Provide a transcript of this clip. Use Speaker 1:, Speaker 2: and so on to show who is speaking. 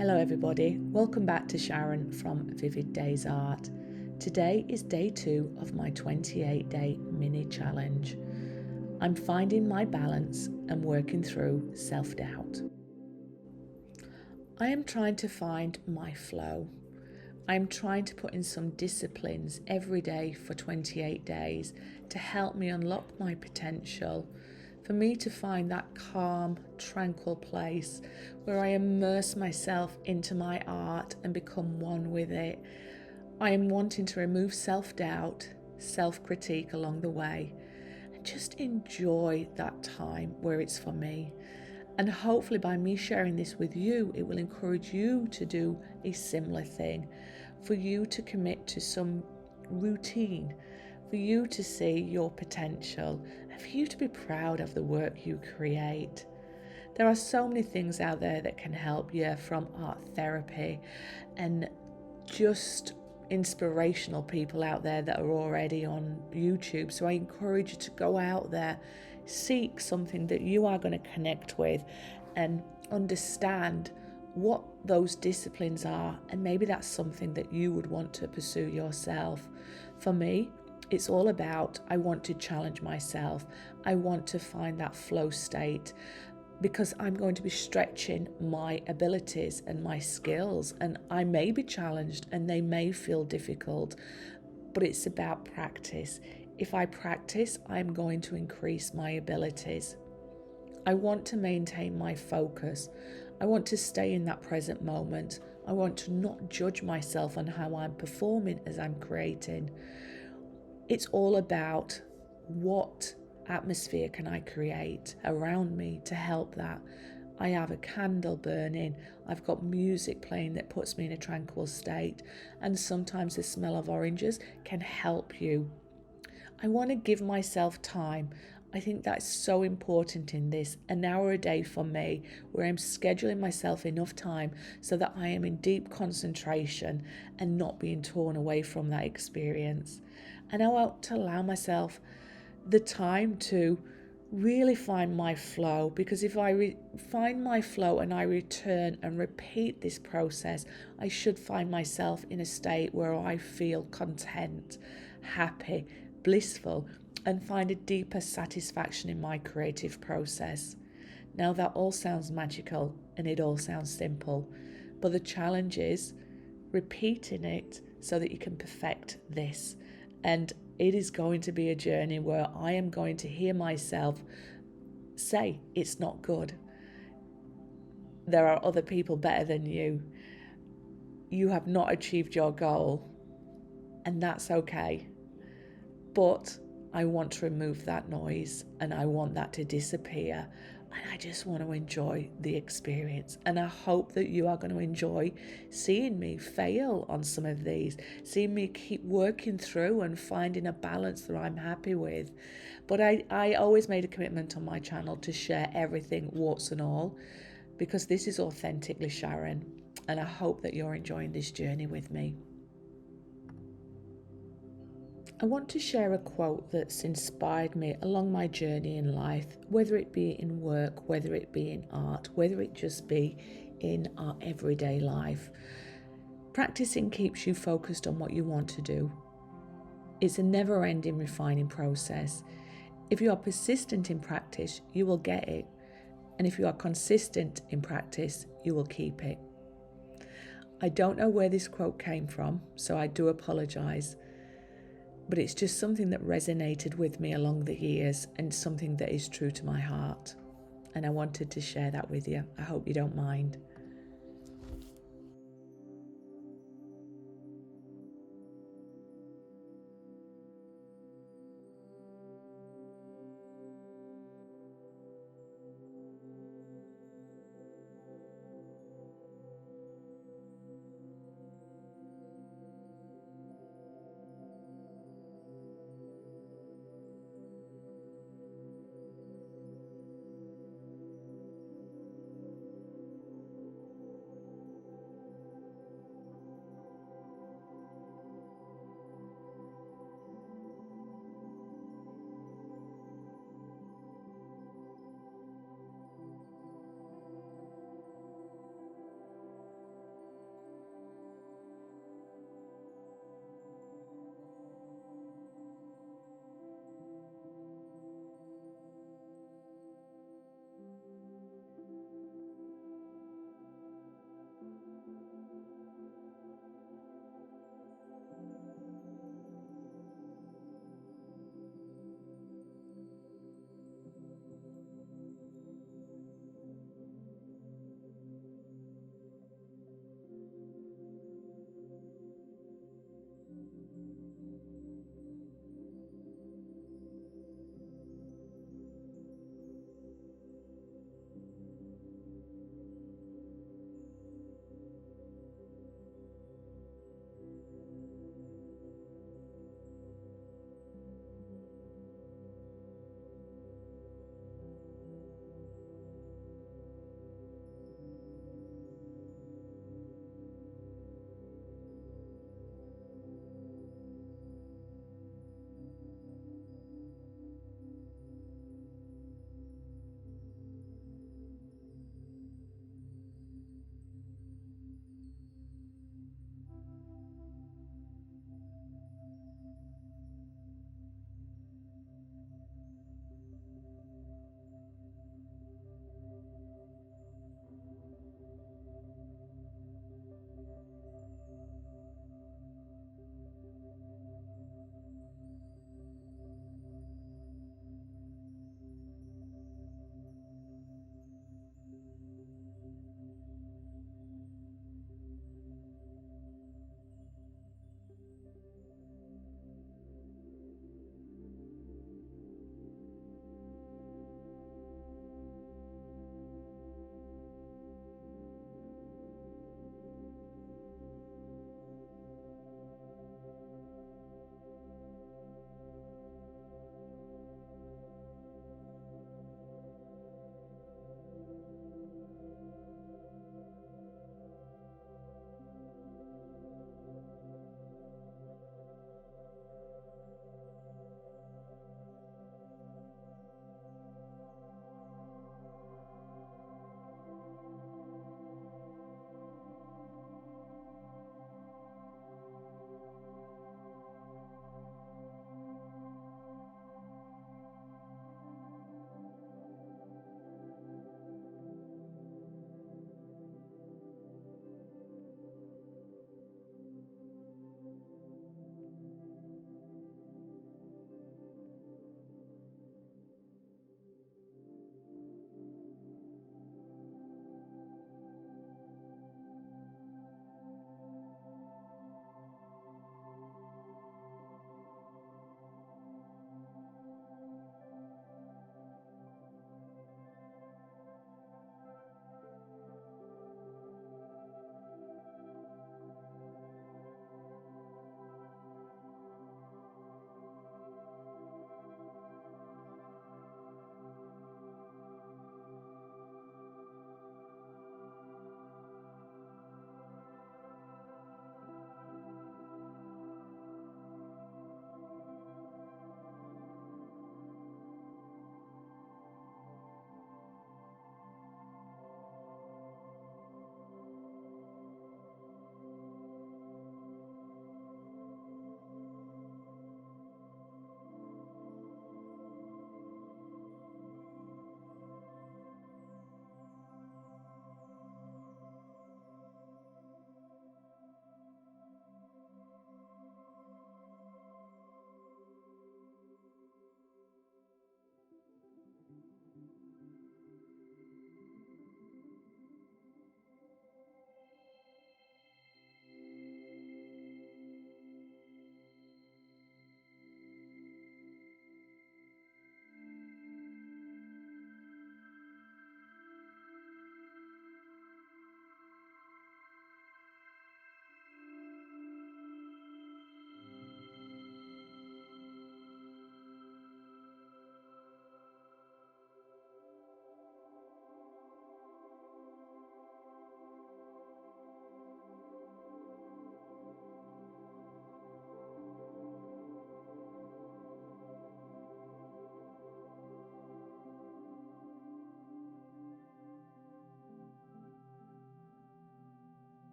Speaker 1: Hello everybody, welcome back to Sharon from Vivid Days Art. Today is day 2 of my 28-day mini challenge. I'm finding my balance and working through self-doubt. I am trying to find my flow. I am trying to put in some disciplines every day for 28 days to help me unlock my potential, for me to find that calm, tranquil place where I immerse myself into my art and become one with it. I am wanting to remove self-doubt, self-critique along the way, and just enjoy that time where it's for me. And hopefully by me sharing this with you, it will encourage you to do a similar thing, for you to commit to some routine, for you to see your potential, and for you to be proud of the work you create. There are so many things out there that can help you, from art therapy and just inspirational people out there that are already on YouTube. So I encourage you to go out there, seek something that you are going to connect with and understand what those disciplines are, and maybe that's something that you would want to pursue yourself. For me, it's all about, I want to challenge myself. I want to find that flow state, because I'm going to be stretching my abilities and my skills, and I may be challenged and they may feel difficult, but it's about practice. If I practice, I'm going to increase my abilities. I want to maintain my focus. I want to stay in that present moment. I want to not judge myself on how I'm performing as I'm creating. It's all about what atmosphere can I create around me to help that. I have a candle burning, I've got music playing that puts me in a tranquil state, and sometimes the smell of oranges can help you. I want to give myself time. I think that's so important in this, an hour a day for me, where I'm scheduling myself enough time so that I am in deep concentration and not being torn away from that experience. And I want to allow myself the time to really find my flow, because if I find my flow and I return and repeat this process, I should find myself in a state where I feel content, happy, blissful, and find a deeper satisfaction in my creative process. Now that all sounds magical and it all sounds simple, but the challenge is repeating it so that you can perfect this. And it is going to be a journey where I am going to hear myself say, it's not good. There are other people better than you. You have not achieved your goal, and that's okay. But I want to remove that noise, and I want that to disappear, and I just want to enjoy the experience. And I hope that you are going to enjoy seeing me fail on some of these, seeing me keep working through and finding a balance that I'm happy with. But I always made a commitment on my channel to share everything, warts and all, because this is authentically Sharon, and I hope that you're enjoying this journey with me. I want to share a quote that's inspired me along my journey in life, whether it be in work, whether it be in art, whether it just be in our everyday life. Practicing keeps you focused on what you want to do. It's a never-ending refining process. If you are persistent in practice, you will get it. And if you are consistent in practice, you will keep it. I don't know where this quote came from, so I do apologise. But it's just something that resonated with me along the years, and something that is true to my heart. And I wanted to share that with you. I hope you don't mind.